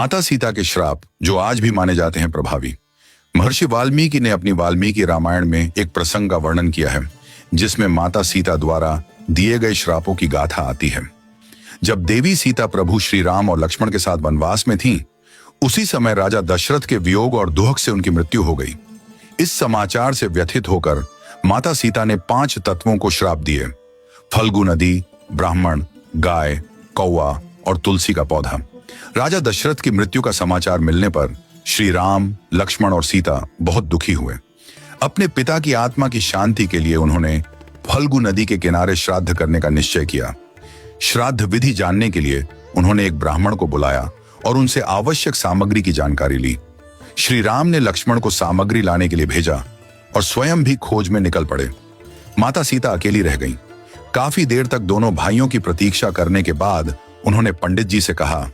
माता सीता के श्राप जो आज भी माने जाते हैं प्रभावी। महर्षि वाल्मीकि ने अपनी वाल्मीकि रामायण में एक प्रसंग का वर्णन किया है जिसमें माता सीता द्वारा दिए गए श्रापों की गाथा आती है। जब देवी सीता प्रभु श्री राम और लक्ष्मण के साथ वनवास में थीं, उसी समय राजा दशरथ के वियोग और दुख से उनकी मृत्यु हो गई। इस समाचार से व्यथित होकर माता सीता ने 5 तत्वों को श्राप दिए: फल्गु नदी, ब्राह्मण, गाय, कौवा और तुलसी का पौधा। राजा दशरथ की मृत्यु का समाचार मिलने पर श्री राम, लक्ष्मण और सीता बहुत दुखी हुए। अपने पिता की आत्मा की शांति के लिए उन्होंने फल्गु नदी के किनारे श्राद्ध करने का निश्चय किया। श्राद्ध विधि जानने के लिए उन्होंने एक ब्राह्मण को बुलाया और उनसे आवश्यक सामग्री की जानकारी ली। श्री राम ने लक्ष्मण को सामग्री लाने के लिए भेजा और स्वयं भी खोज में निकल पड़े। माता सीता अकेली रह गईं। काफी देर तक दोनों भाइयों की प्रतीक्षा करने के बाद उन्होंने पंडित जी से कहा,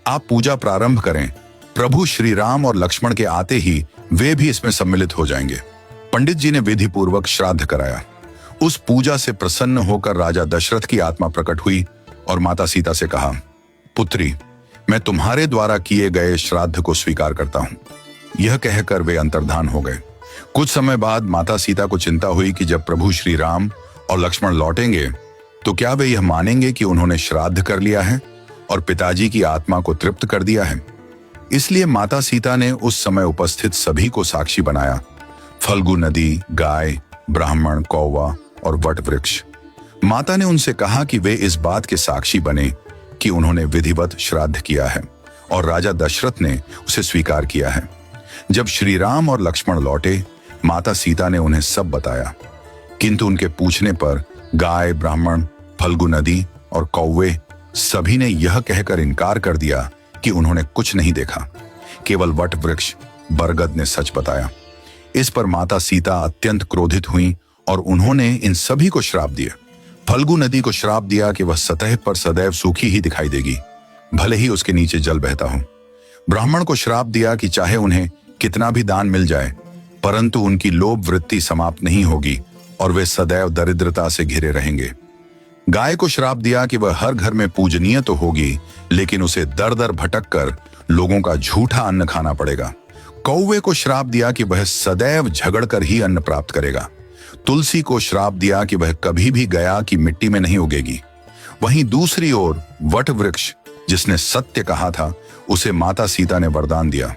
आप पूजा प्रारंभ करें, प्रभु श्री राम और लक्ष्मण के आते ही वे भी इसमें सम्मिलित हो जाएंगे। पंडित जी ने विधि पूर्वक श्राद्ध कराया। उस पूजा से प्रसन्न होकर राजा दशरथ की आत्मा प्रकट हुई और माता सीता से कहा, पुत्री, मैं तुम्हारे द्वारा किए गए श्राद्ध को स्वीकार करता हूं। यह कहकर वे अंतर्धान हो गए। कुछ समय बाद माता सीता को चिंता हुई कि जब प्रभु श्री राम और लक्ष्मण लौटेंगे तो क्या वे यह मानेंगे कि उन्होंने श्राद्ध कर लिया है और पिताजी की आत्मा को तृप्त कर दिया है। इसलिए माता सीता ने उस समय उपस्थित सभी को साक्षी बनाया: फल्गु नदी, गाय, ब्राह्मण, कौवा और वट वृक्ष। माता ने उनसे कहा कि वे इस बात के साक्षी बने कि उन्होंने विधिवत श्राद्ध किया है और राजा दशरथ ने उसे स्वीकार किया है। जब श्री राम और लक्ष्मण लौटे, माता सीता ने उन्हें सब बताया, किंतु उनके पूछने पर गाय, ब्राह्मण, फल्गु नदी और कौवे सभी ने यह कहकर इनकार कर दिया कि उन्होंने कुछ नहीं देखा। केवल वट वृक्ष, बरगद ने सच बताया। इस पर माता सीता अत्यंत क्रोधित हुई और उन्होंने इन सभी को श्राप दिया। फल्गु नदी को श्राप दिया कि वह सतह पर सदैव सूखी ही दिखाई देगी, भले ही उसके नीचे जल बहता हो। ब्राह्मण को श्राप दिया कि चाहे उन्हें कितना भी दान मिल जाए, परंतु उनकी लोभ वृत्ति समाप्त नहीं होगी और वे सदैव दरिद्रता से घिरे रहेंगे। गाय को श्राप दिया कि वह हर घर में पूजनीय तो होगी, लेकिन उसे दर दर भटक कर लोगों का झूठा अन्न खाना पड़ेगा। कौवे को श्राप दिया कि वह सदैव झगड़ कर ही अन्न प्राप्त करेगा। तुलसी को श्राप दिया कि वह कभी भी गया की मिट्टी में नहीं उगेगी। वहीं दूसरी ओर वट वृक्ष, जिसने सत्य कहा था, उसे माता सीता ने वरदान दिया,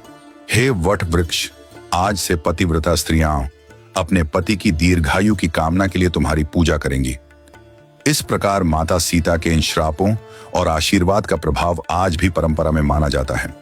हे वट वृक्ष, आज से पतिव्रता स्त्रियां अपने पति की दीर्घायु की कामना के लिए तुम्हारी पूजा करेंगी। इस प्रकार माता सीता के इन श्रापों और आशीर्वाद का प्रभाव आज भी परंपरा में माना जाता है।